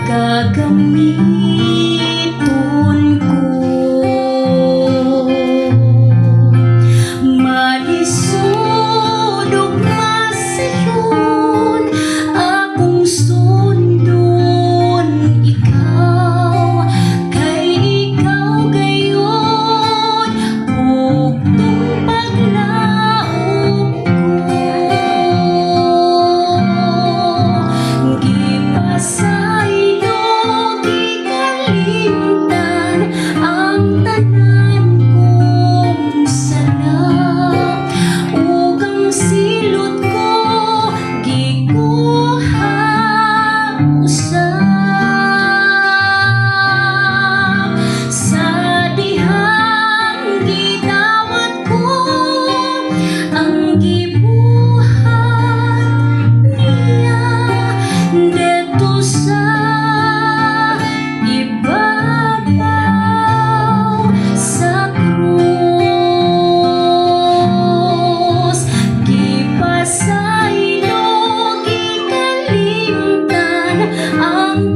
gagamiton ko. Malisod ug masayon akong sundon ikaw, kay ikaw gayon bugtong paglaom ko. Gipasaylo gikalimtan ang tanan kong sala, ug ang silot ko gikuha usab. Sa dihang gidawat ko ang gibuhat niya dito sa ibabaw sa krus. Gipasaylo gikalimtan ang